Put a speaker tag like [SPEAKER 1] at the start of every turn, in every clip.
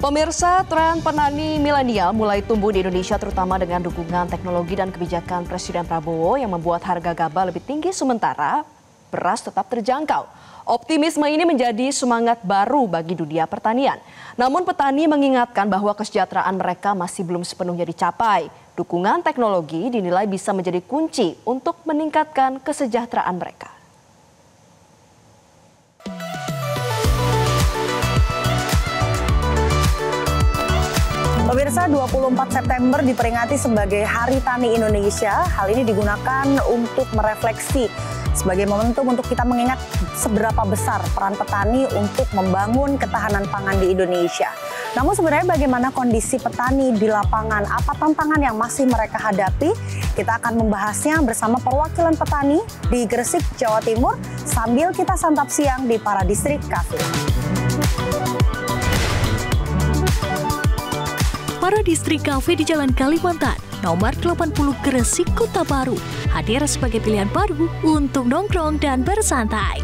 [SPEAKER 1] Pemirsa, tren petani milenial mulai tumbuh di Indonesia terutama dengan dukungan teknologi dan kebijakan Presiden Prabowo yang membuat harga gabah lebih tinggi sementara beras tetap terjangkau. Optimisme ini menjadi semangat baru bagi dunia pertanian. Namun petani mengingatkan bahwa kesejahteraan mereka masih belum sepenuhnya dicapai. Dukungan teknologi dinilai bisa menjadi kunci untuk meningkatkan kesejahteraan mereka.
[SPEAKER 2] Pemirsa, 24 September diperingati sebagai Hari Tani Indonesia. Hal ini digunakan untuk merefleksi sebagai momentum untuk kita mengingat seberapa besar peran petani untuk membangun ketahanan pangan di Indonesia. Namun sebenarnya bagaimana kondisi petani di lapangan? Apa tantangan yang masih mereka hadapi? Kita akan membahasnya bersama perwakilan petani di Gresik, Jawa Timur sambil kita santap siang di Paradistrik Cafe.
[SPEAKER 3] Paradistrik Cafe di Jalan Kalimantan, nomor 80 Gresik, Kota Baru, hadir sebagai pilihan baru untuk nongkrong dan bersantai.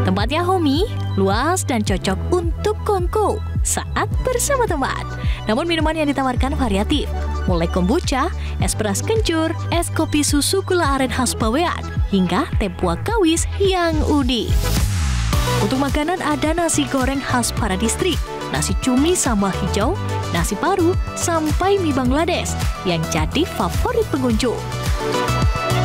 [SPEAKER 3] Tempatnya homey, luas dan cocok untuk kongko saat bersama teman. Namun minuman yang ditawarkan variatif, mulai kombucha, es beras kencur, es kopi susu gula aren khas Bawean, hingga teh buah kawis yang unik. Untuk makanan ada nasi goreng khas Paradistrik, nasi cumi sambal hijau, nasi paru, sampai mie Bangladesh yang jadi favorit pengunjung.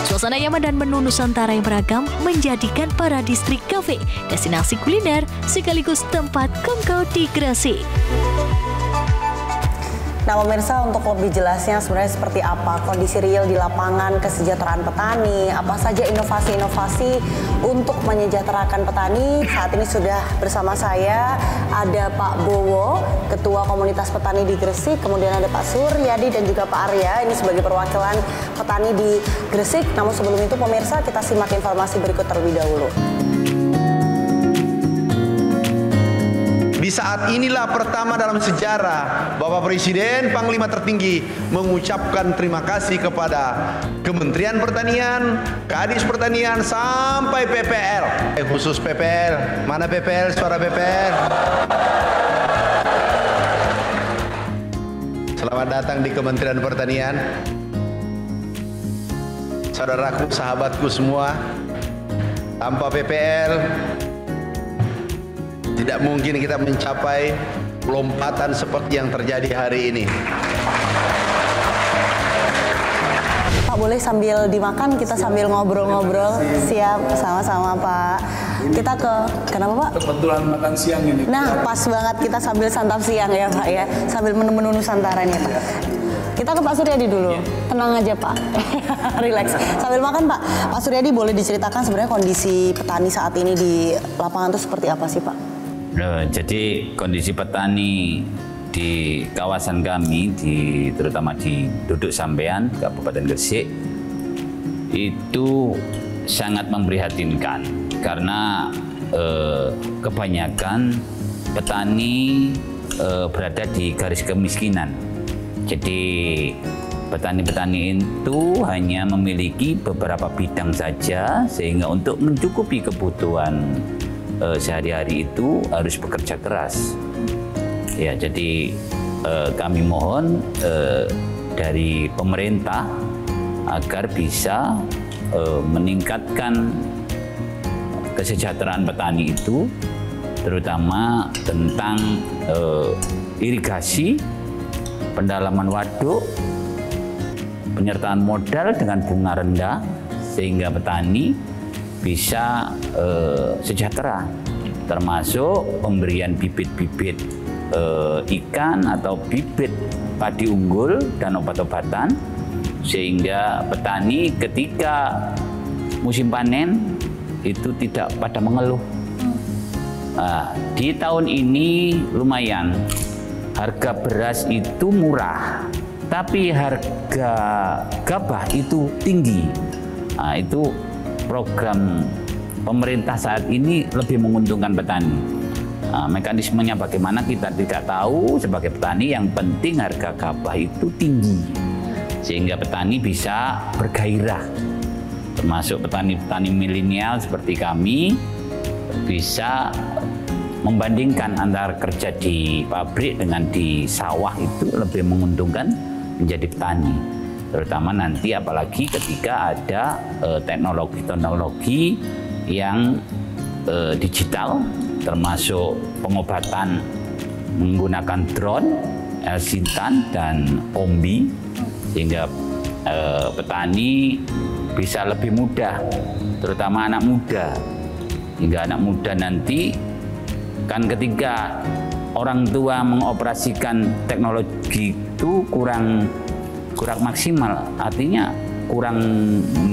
[SPEAKER 3] Suasana nyaman dan menu Nusantara yang beragam menjadikan Paradistrik Cafe destinasi kuliner sekaligus tempat kongko di Gresik.
[SPEAKER 2] Nah pemirsa, untuk lebih jelasnya sebenarnya seperti apa kondisi real di lapangan kesejahteraan petani, apa saja inovasi-inovasi untuk menyejahterakan petani. Saat ini sudah bersama saya ada Pak Bowo, Ketua Komunitas Petani di Gresik, kemudian ada Pak Suryadi dan juga Pak Arya, ini sebagai perwakilan petani di Gresik. Namun sebelum itu pemirsa, kita simak informasi berikut terlebih dahulu.
[SPEAKER 4] Di saat inilah pertama dalam sejarah Bapak Presiden Panglima tertinggi mengucapkan terima kasih kepada Kementerian Pertanian, Kadis Pertanian sampai PPL. Khusus PPL, mana PPL, suara PPL. Selamat datang di Kementerian Pertanian. Saudaraku, sahabatku semua, tanpa PPL tidak mungkin kita mencapai lompatan seperti yang terjadi hari ini.
[SPEAKER 2] Pak, boleh sambil dimakan, kita sambil ngobrol-ngobrol. Siap, sama-sama Pak. Kita kenapa Pak?
[SPEAKER 5] Kebetulan makan siang ini.
[SPEAKER 2] Nah, pas banget kita sambil santap siang ya Pak ya. Sambil menu-menu Nusantara nih Pak. Kita ke Pak Suryadi dulu. Tenang aja Pak. Relax. Sambil makan Pak. Pak Suryadi, boleh diceritakan sebenarnya kondisi petani saat ini di lapangan itu seperti apa sih Pak?
[SPEAKER 6] Jadi kondisi petani di kawasan kami, terutama di Duduk Sampean, Kabupaten Gresik, itu sangat memprihatinkan karena kebanyakan petani berada di garis kemiskinan. Jadi petani-petani itu hanya memiliki beberapa bidang saja, sehingga untuk mencukupi kebutuhan sehari-hari itu harus bekerja keras. Ya, jadi kami mohon dari pemerintah agar bisa meningkatkan kesejahteraan petani itu, terutama tentang irigasi, pendalaman waduk, penyertaan modal dengan bunga rendah sehingga petani bisa sejahtera, termasuk pemberian bibit-bibit ikan atau bibit padi unggul dan obat-obatan, sehingga petani ketika musim panen itu tidak pada mengeluh. Nah, di tahun ini lumayan, harga beras itu murah, tapi harga gabah itu tinggi. Nah, itu program pemerintah saat ini lebih menguntungkan petani. Nah, mekanismenya bagaimana kita tidak tahu sebagai petani, yang penting harga gabah itu tinggi sehingga petani bisa bergairah, termasuk petani-petani milenial seperti kami bisa membandingkan antara kerja di pabrik dengan di sawah itu lebih menguntungkan menjadi petani. Terutama nanti apalagi ketika ada teknologi-teknologi yang digital, termasuk pengobatan menggunakan drone, Elsintan dan Ombi, sehingga petani bisa lebih mudah, terutama anak muda. Hingga anak muda nanti kan ketika orang tua mengoperasikan teknologi itu kurang maksimal, artinya kurang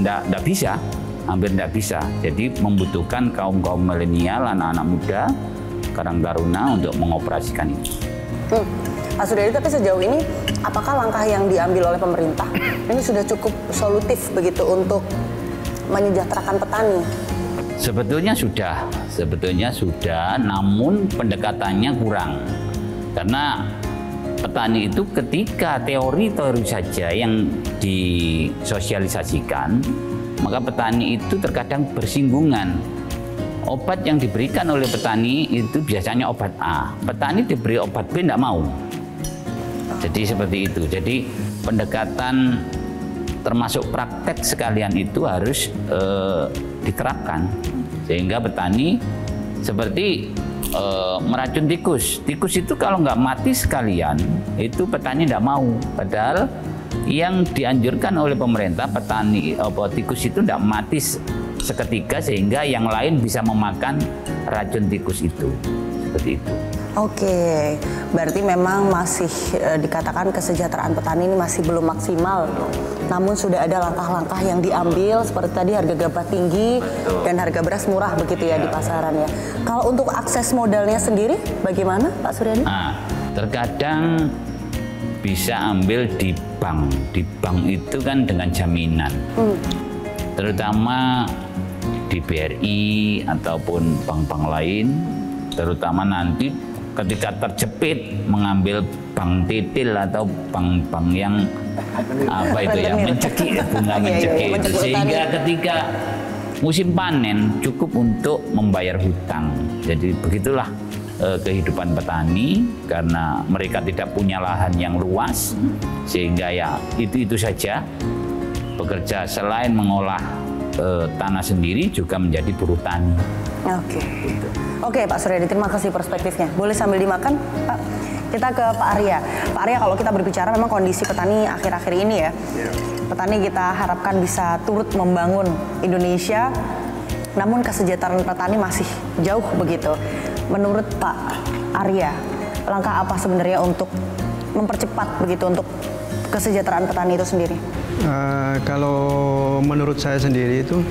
[SPEAKER 6] tidak bisa, hampir tidak bisa. Jadi membutuhkan kaum milenial, anak-anak muda, karang taruna untuk mengoperasikan itu.
[SPEAKER 2] Pak Suryadi, tapi sejauh ini apakah langkah yang diambil oleh pemerintah ini sudah cukup solutif begitu untuk menyejahterakan petani?
[SPEAKER 6] Sebetulnya sudah, namun pendekatannya kurang. Karena petani itu ketika teori saja yang disosialisasikan, maka petani itu terkadang bersinggungan. Obat yang diberikan oleh petani itu biasanya obat A, petani diberi obat B tidak mau. Jadi seperti itu. Jadi pendekatan termasuk praktek sekalian itu harus diterapkan, sehingga petani seperti meracun tikus. Tikus itu kalau nggak mati sekalian, itu petani tidak mau. Padahal yang dianjurkan oleh pemerintah, tikus itu tidak mati seketika, sehingga yang lain bisa memakan racun tikus itu. Seperti itu.
[SPEAKER 2] Oke, berarti memang masih dikatakan kesejahteraan petani ini masih belum maksimal. Namun sudah ada langkah-langkah yang diambil, seperti tadi harga gabah tinggi dan harga beras murah begitu ya di pasaran ya. Kalau untuk akses modalnya sendiri bagaimana Pak Suryadi?
[SPEAKER 6] Terkadang bisa ambil di bank. Di bank itu kan dengan jaminan. Terutama di BRI ataupun bank-bank lain, terutama nanti ketika terjepit mengambil bank titil atau bank-bank yang mencekik, bunga mencekik, sehingga ketika musim panen cukup untuk membayar hutang. Jadi begitulah kehidupan petani, karena mereka tidak punya lahan yang luas, sehingga ya itu saja bekerja selain mengolah tanah sendiri juga menjadi buruh tani.
[SPEAKER 2] Oke, Pak Suryadi, terima kasih perspektifnya. Boleh sambil dimakan, Pak? Kita ke Pak Arya. Pak Arya, kalau kita berbicara memang kondisi petani akhir-akhir ini ya, petani kita harapkan bisa turut membangun Indonesia, namun kesejahteraan petani masih jauh begitu. Menurut Pak Arya, langkah apa sebenarnya untuk mempercepat begitu untuk kesejahteraan petani itu sendiri?
[SPEAKER 5] Kalau menurut saya sendiri itu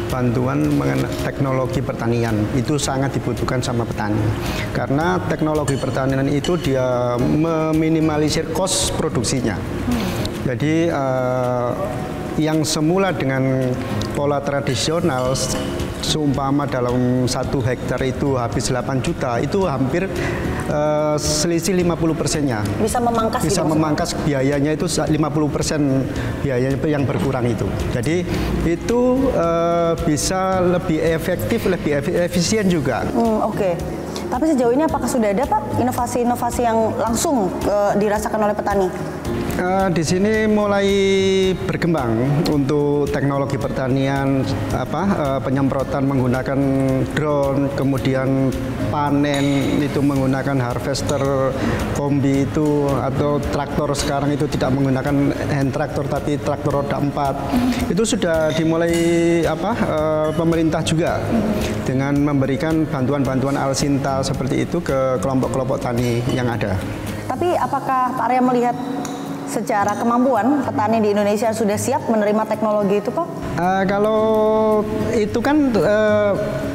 [SPEAKER 5] bantuan mengenai teknologi pertanian itu sangat dibutuhkan sama petani, karena teknologi pertanian itu dia meminimalisir kos produksinya. Jadi yang semula dengan pola tradisional, seumpama dalam 1 hektar itu habis 8 juta, itu hampir selisih 50%-nya.
[SPEAKER 2] Bisa memangkas
[SPEAKER 5] bisa gitu, memangkas biayanya itu 50% biayanya yang berkurang itu. Jadi itu bisa lebih efektif, lebih efisien juga.
[SPEAKER 2] Oke. Tapi sejauh ini apakah sudah ada Pak inovasi-inovasi yang langsung dirasakan oleh petani?
[SPEAKER 5] Di sini mulai berkembang untuk teknologi pertanian, penyemprotan menggunakan drone, kemudian panen itu menggunakan harvester kombi itu, atau traktor sekarang itu tidak menggunakan hand traktor tapi traktor roda 4. Itu sudah dimulai pemerintah juga dengan memberikan bantuan-bantuan Alsinta seperti itu ke kelompok-kelompok tani yang ada.
[SPEAKER 2] Tapi apakah Pak Arya melihat secara kemampuan petani di Indonesia sudah siap menerima teknologi itu, Pak?
[SPEAKER 5] Kalau itu kan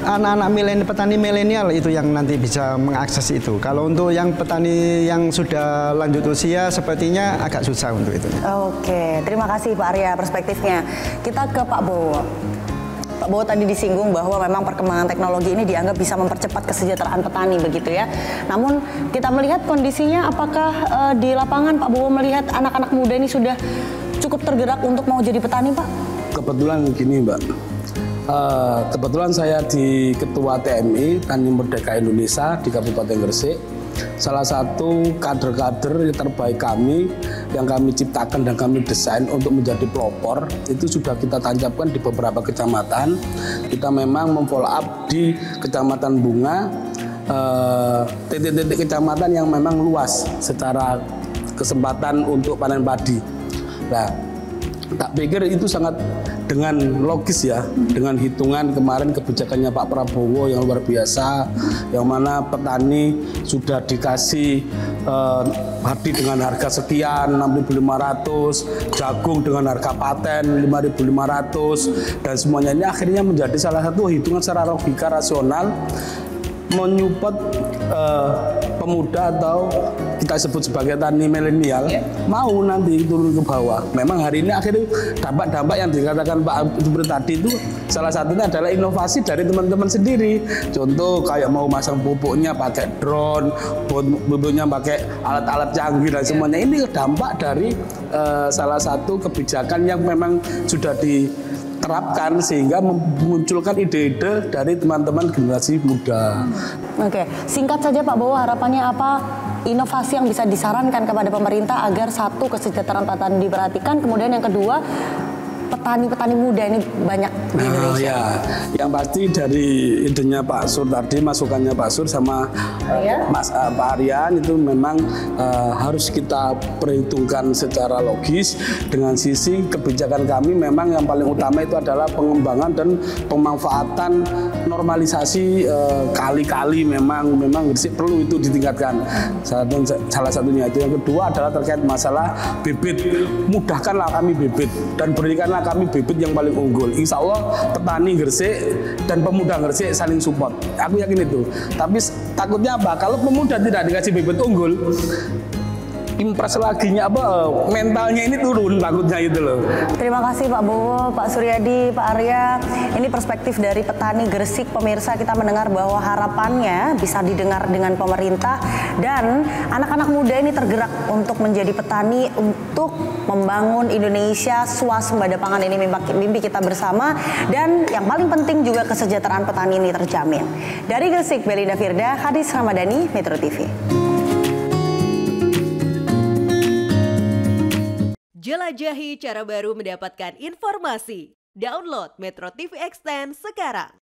[SPEAKER 5] anak-anak petani milenial itu yang nanti bisa mengakses itu. Kalau untuk yang petani yang sudah lanjut usia sepertinya agak susah untuk itu.
[SPEAKER 2] Oke, terima kasih Pak Arya perspektifnya. Kita ke Pak Bowo. Pak Bowo tadi disinggung bahwa memang perkembangan teknologi ini dianggap bisa mempercepat kesejahteraan petani begitu ya. Namun kita melihat kondisinya, apakah di lapangan Pak Bowo melihat anak-anak muda ini sudah cukup tergerak untuk mau jadi petani, Pak?
[SPEAKER 7] Kebetulan gini, Mbak, Kebetulan saya di Ketua TMI Tani Merdeka Indonesia di Kabupaten Gresik. Salah satu kader-kader terbaik kami yang kami ciptakan dan kami desain untuk menjadi pelopor itu sudah kita tancapkan di beberapa kecamatan. Kita memang memfollow up di Kecamatan Bunga, titik-titik kecamatan yang memang luas secara kesempatan untuk panen padi. Nah, tak pikir itu sangat dengan logis ya, dengan hitungan kemarin kebijakannya Pak Prabowo yang luar biasa, yang mana petani sudah dikasih padi dengan harga sekian 6.500, jagung dengan harga paten 5.500, dan semuanya ini akhirnya menjadi salah satu hitungan secara logika rasional menyupport pemuda atau kita sebut sebagai tani milenial mau nanti turun ke bawah. Memang hari ini akhirnya dampak-dampak yang dikatakan Pak Gubernur tadi itu salah satunya adalah inovasi dari teman-teman sendiri. Contoh kayak mau masang pupuknya pakai drone, pupuknya pakai alat-alat canggih dan semuanya ini dampak dari salah satu kebijakan yang memang sudah diterapkan sehingga memunculkan ide-ide dari teman-teman generasi muda.
[SPEAKER 2] Oke, singkat saja Pak Bowo, harapannya apa inovasi yang bisa disarankan kepada pemerintah agar satu kesejahteraan petani diperhatikan, kemudian yang kedua petani-petani muda ini banyak di Indonesia.
[SPEAKER 7] Ya, yang pasti dari idenya Pak Sur tadi, masukannya Pak Sur sama Pak Aryan itu memang harus kita perhitungkan secara logis. Dengan sisi kebijakan kami memang yang paling utama itu adalah pengembangan dan pemanfaatan normalisasi kali-kali memang Gresik perlu itu ditingkatkan. Salah satunya itu. Yang kedua adalah terkait masalah bibit. Mudahkanlah kami bibit dan berikanlah kami bibit yang paling unggul. Insya Allah petani Gresik dan pemuda Gresik saling support. Aku yakin itu. Tapi takutnya apa? Kalau pemuda tidak dikasih bibit unggul, impres laginya mentalnya ini turun, takutnya itu loh.
[SPEAKER 2] Terima kasih Pak Bowo, Pak Suryadi, Pak Arya. Ini perspektif dari petani Gresik. Pemirsa, kita mendengar bahwa harapannya bisa didengar dengan pemerintah dan anak-anak muda ini tergerak untuk menjadi petani untuk membangun Indonesia swasembada pangan. Ini mimpi kita bersama dan yang paling penting juga kesejahteraan petani ini terjamin. Dari Gresik, Belinda Firda, Hadis Ramadhani, Metro TV.
[SPEAKER 8] Jelajahi cara baru mendapatkan informasi. Download Metro TV Extend sekarang.